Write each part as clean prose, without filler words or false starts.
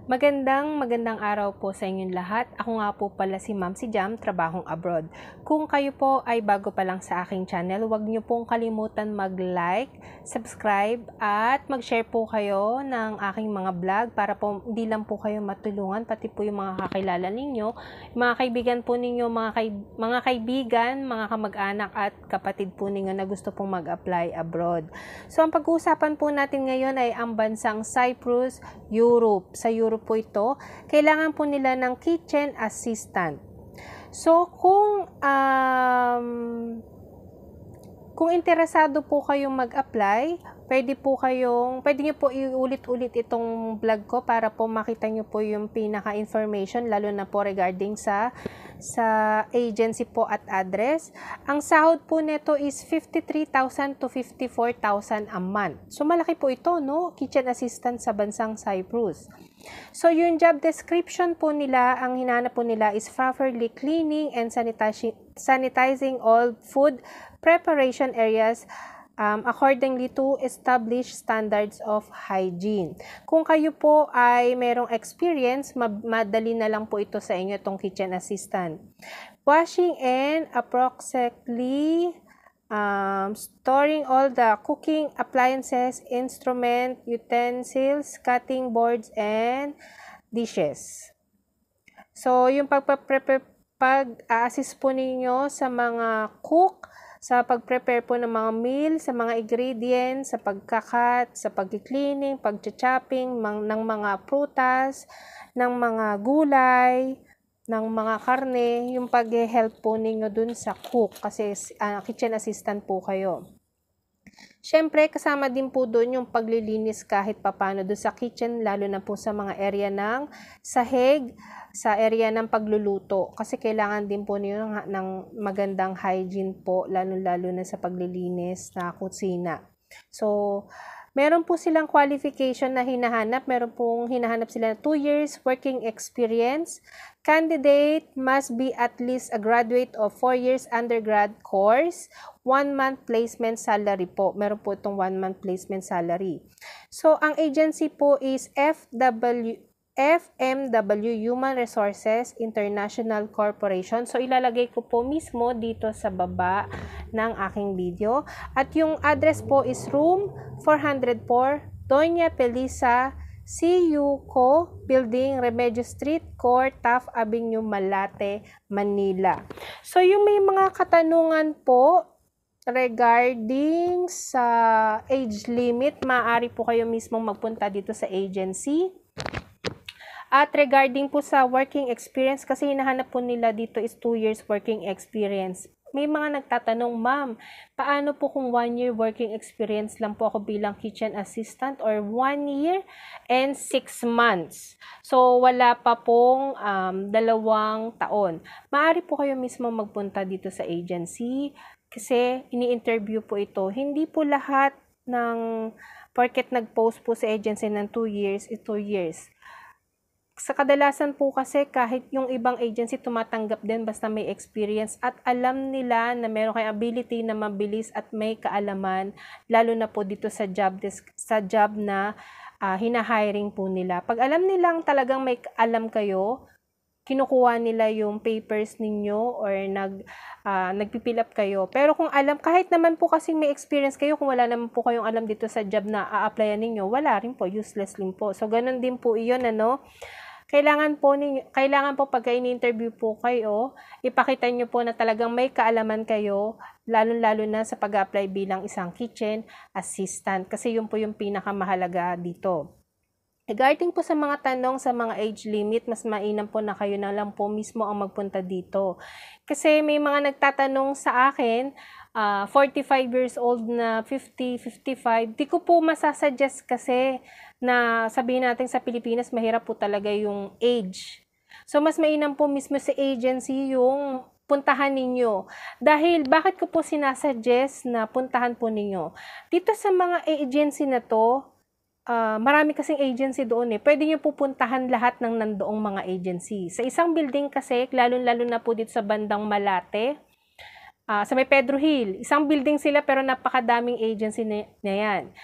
Magandang araw po sa inyong lahat. Ako nga po pala si Ma'am si Jam, trabahong abroad. Kung kayo po ay bago pa lang sa aking channel, huwag niyo pong kalimutan mag-like, subscribe, at mag-share po kayo ng aking mga vlog para po hindi lang po kayo matulungan, pati po yung mga kakilala ninyo, mga kaibigan po ninyo, mga kaibigan, mga kamag-anak at kapatid po ninyo na gusto pong mag-apply abroad. So, ang pag-uusapan po natin ngayon ay ang bansang Cyprus, Europe. Sa Europe po ito, kailangan po nila ng kitchen assistant. So, kung interesado po kayong mag-apply, pwede niyo po iulit-ulit itong vlog ko para po makita niyo po yung pinaka-information, lalo na po regarding sa agency po at address. Ang sahod po nito is 53,000 to 54,000 a month. So, malaki po ito, no? Kitchen assistant sa bansang Cyprus. So, yung job description po nila, ang hinanap po nila is properly cleaning and sanitizing all food preparation areas accordingly to established standards of hygiene. Kung kayo po ay merong experience, madali na lang po ito sa inyo, itong kitchen assistant. Washing and approximately storing all the cooking appliances, instrument, utensils, cutting boards, and dishes. So, yung pag-assist po ninyo sa mga cook, sa pag-prepare po ng mga meal, sa mga ingredients, sa pagkakat, sa pag-cleaning, pag-chopping ng mga prutas, ng mga gulay, ng mga karne, yung pag-help po ninyo dun sa cook kasi kitchen assistant po kayo. Siyempre, kasama din po doon yung paglilinis kahit papano doon sa kitchen, lalo na po sa mga area ng sahig, sa area ng pagluluto. Kasi kailangan din po niyo ng magandang hygiene po, lalo na sa paglilinis na kusina. So, meron po silang qualification na hinahanap. Meron pong hinahanap sila na 2 years working experience. Candidate must be at least a graduate of 4 years undergrad course. 1 month placement salary po. Meron po itong 1 month placement salary. So, ang agency po is FMW Human Resources International Corporation. So, ilalagay ko po mismo dito sa baba ng aking video. At yung address po is room 404, Doña Pelisa, CUCO Building, Remedios Street, Court, Taft Avenue, Malate, Manila. So, yung may mga katanungan po regarding sa age limit, maaari po kayo mismo magpunta dito sa agency. At regarding po sa working experience, kasi hinahanap po nila dito is 2 years working experience. May mga nagtatanong, ma'am, paano po kung 1 year working experience lang po ako bilang kitchen assistant or 1 year and 6 months? So, wala pa pong 2 taon. Maaari po kayo mismo magpunta dito sa agency kasi ini-interview po ito. Hindi po lahat ng porket nag-post po sa agency ng 2 years is 2 years. Sa kadalasan po kasi kahit yung ibang agency tumatanggap din basta may experience at alam nila na meron kayong ability na mabilis at may kaalaman, lalo na po dito sa job na hina-hiring po nila. Pag alam nilang talagang may alam kayo, kinukuha nila yung papers ninyo or nagpipill up kayo. Pero kung alam, kahit naman po kasi may experience kayo, kung wala naman po kayong alam dito sa job na a-applyan ninyo, wala rin po, useless din po. So, ganun din po iyon, ano. Kailangan po pagka ini-interview po kayo, ipakita nyo po na talagang may kaalaman kayo, lalo na sa pag-apply bilang isang kitchen assistant. Kasi yun po yung pinakamahalaga dito. Regarding po sa mga tanong sa mga age limit, mas mainam po na kayo na lang po mismo ang magpunta dito. Kasi may mga nagtatanong sa akin, 45 years old na 50, 55, di ko po masasuggest kasi na sabihin natin sa Pilipinas, mahirap po talaga yung age. So, mas mainam po mismo sa agency yung puntahan ninyo. Dahil, bakit ko po sinasuggest na puntahan po ninyo? Dito sa mga agency na to, marami kasing agency doon eh. Pwede nyo pupuntahan lahat ng nandoong mga agency. Sa isang building kasi, lalo na po dito sa bandang Malate, sa may Pedro Hill, isang building sila pero napakadaming agency na yan.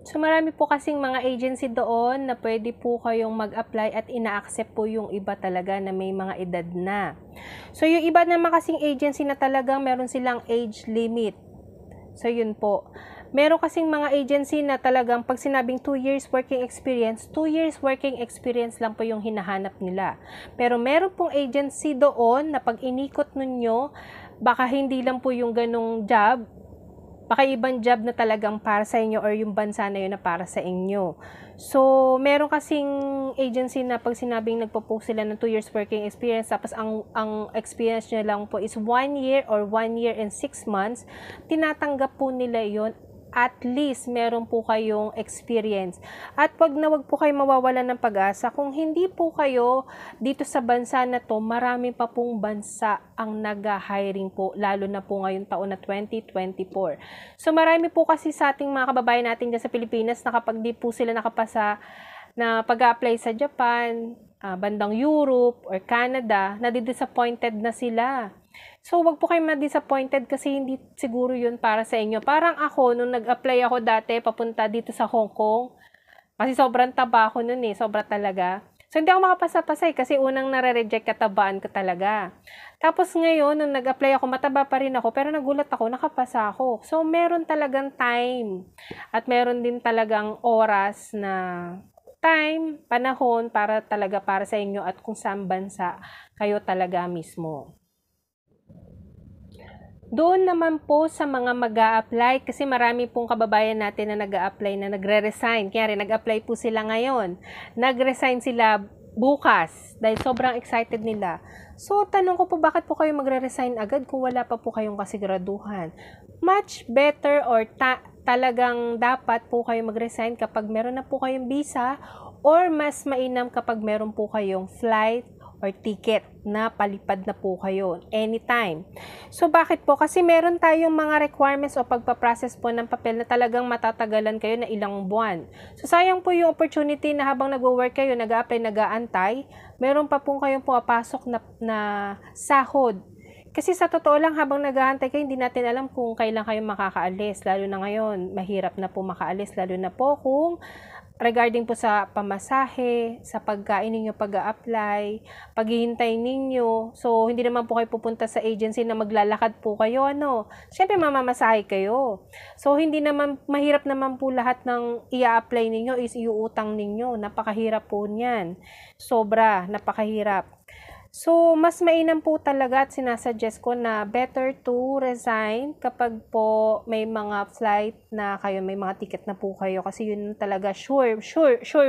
So marami po kasing mga agency doon na pwede po kayong mag-apply at ina-accept po yung iba talaga na may mga edad na. So yung iba naman kasing agency na talagang meron silang age limit. So yun po. Meron kasing mga agency na talagang pag sinabing 2 years working experience, 2 years working experience lang po yung hinahanap nila. Pero meron pong agency doon na pag inikot ninyo, baka hindi lang po yung ganong job, baka ibang job na talagang para sa inyo or yung bansa na yun na para sa inyo. So, meron kasing agency na pag sinabing nagpo-post sila ng 2 years working experience, tapos ang experience nyo lang po is 1 year or 1 year and 6 months, tinatanggap po nila yon at least meron po kayong experience. At wag po kayo mawawalan ng pag-asa. Kung hindi po kayo dito sa bansa na to, marami pa pong bansa ang nag-hiring po, lalo na po ngayong taon na 2024. So marami po kasi sa ating mga kababayan natin dyan sa Pilipinas na kapag di po sila nakapasa na pag-apply sa Japan, bandang Europe or Canada, nadidisappointed na sila. So, wag po kayong ma-disappointed kasi hindi siguro yun para sa inyo. Parang ako, nung nag-apply ako dati, papunta dito sa Hong Kong, kasi sobrang taba ako nun sobra talaga. So, hindi ako makapasa-pasay kasi unang nare-reject katabaan ko talaga. Tapos ngayon, nung nag-apply ako, mataba pa rin ako, pero nagulat ako, nakapasa ako. So, meron talagang time at meron din talagang oras na time, panahon para talaga para sa inyo at kung saan bansa kayo talaga mismo. Doon naman po sa mga mag-a-apply, kasi marami pong kababayan natin na nag-a-apply na nagre-resign. Kaya rin, nag-apply po sila ngayon. Nag-resign sila bukas dahil sobrang excited nila. So, tanong ko po, bakit po kayo magre-resign agad kung wala pa po kayong kasiguraduhan? Much better or talagang dapat po kayo mag-resign kapag meron na po kayong visa or mas mainam kapag meron po kayong flight or ticket na palipad na po kayo anytime. So, bakit po? Kasi meron tayong mga requirements o pagpaprocess po ng papel na talagang matatagalan kayo na ilang buwan. So, sayang po yung opportunity na habang nagwo-work kayo, nag-a-apply, nag-aantay, meron pa po kayong pumapasok na sahod. Kasi sa totoo lang, habang nag-aantay kayo, hindi natin alam kung kailan kayo makakaalis. Lalo na ngayon, mahirap na po makaalis. Lalo na po kung regarding po sa pamasahe, sa pagkain ninyo pag-a-apply, paghihintay ninyo. So, hindi naman po kayo pupunta sa agency na maglalakad po kayo, Siyempre, mamamasahe kayo. So, hindi naman, mahirap naman po lahat ng i-apply ninyo is iuutang ninyo. Napakahirap po niyan. Sobra, napakahirap. So, mas mainam po talaga at sinasuggest ko na better to resign kapag po may mga flight na kayo, may mga ticket na po kayo kasi yun talaga sure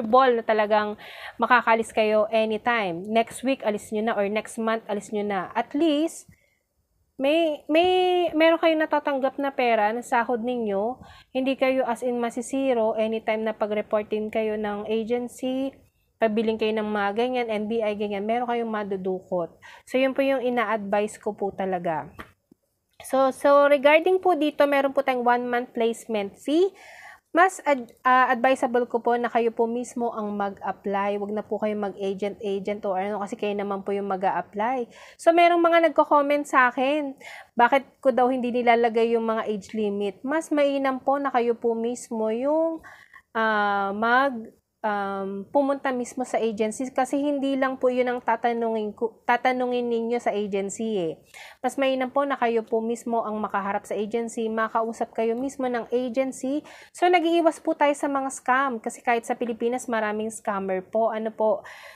ball na talagang makakalis kayo anytime. Next week, alis nyo na or next month, alis nyo na. At least, meron kayong natatanggap na pera na sahod ninyo, hindi kayo as in masisiro anytime na pag-reportin kayo ng agency, pabiling kayo ng mga ganyan, NBI, ganyan, meron kayong madudukot. So, yun po yung ina-advise ko po talaga. So regarding po dito, meron po tayong 1-month placement fee. Mas advisable ko po na kayo po mismo ang mag-apply. Huwag na po kayo mag-agent o kasi kayo naman po yung mag-a-apply. So, merong mga nagko-comment sa akin, bakit ko daw hindi nilalagay yung mga age limit? Mas mainam po na kayo po mismo yung pumunta mismo sa agency kasi hindi lang po yun ang tatanungin ninyo sa agency Mas mainam po na kayo po mismo ang makaharap sa agency, makausap kayo mismo ng agency. So, nag-iiwas po tayo sa mga scam kasi kahit sa Pilipinas maraming scammer po.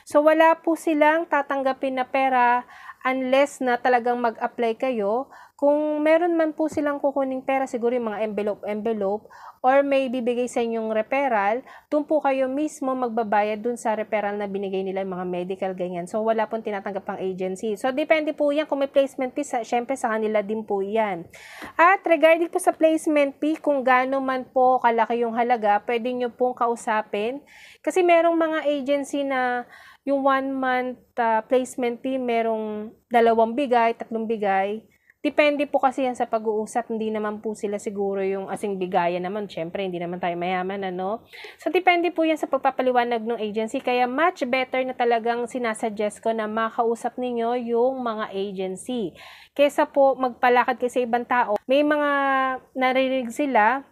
So, wala po silang tatanggapin na pera unless na talagang mag-apply kayo. Kung meron man po silang kukuning pera, siguro yung mga envelope, or may bibigay sa inyong referral, doon po kayo mismo magbabayad dun sa referral na binigay nila, mga medical, ganyan. So, wala pong tinatanggap ang agency. So, depende po yan. Kung may placement fee, syempre sa kanila din po yan. At regarding po sa placement fee, kung gaano man po kalaki yung halaga, pwede nyo pong kausapin. Kasi merong mga agency na yung 1-month placement fee, merong 2 bigay, 3 bigay. Depende po kasi yan sa pag-uusap, hindi naman po sila siguro yung asing bigayan naman. Siyempre, hindi naman tayo mayaman, So, depende po yan sa pagpapaliwanag ng agency. Kaya, much better na talagang sinasuggest ko na makausap ninyo yung mga agency. Kesa po magpalakad kayo sa ibang tao. May mga narinig sila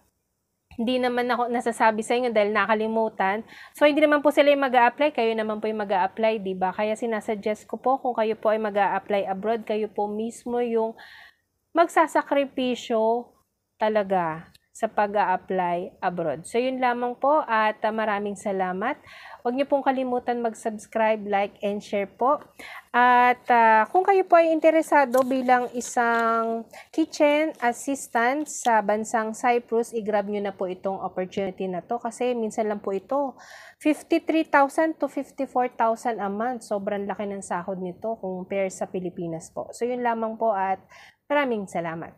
Hindi naman ako nasasabi sa inyo dahil nakalimutan. So, hindi naman po sila yung mag-a-apply, kayo naman po yung mag-a-apply, diba? Kaya sinasuggest ko po kung kayo po ay mag-a-apply abroad, kayo po mismo yung magsasakripisyo talaga sa pag-a-apply abroad. So, yun lamang po at maraming salamat. Huwag niyo pong kalimutan mag-subscribe, like, and share po. At kung kayo po ay interesado bilang isang kitchen assistant sa bansang Cyprus, i-grab nyo na po itong opportunity na to kasi minsan lang po ito. 53,000 to 54,000 a month. Sobrang laki ng sahod nito kung compare sa Pilipinas po. So, yun lamang po at maraming salamat.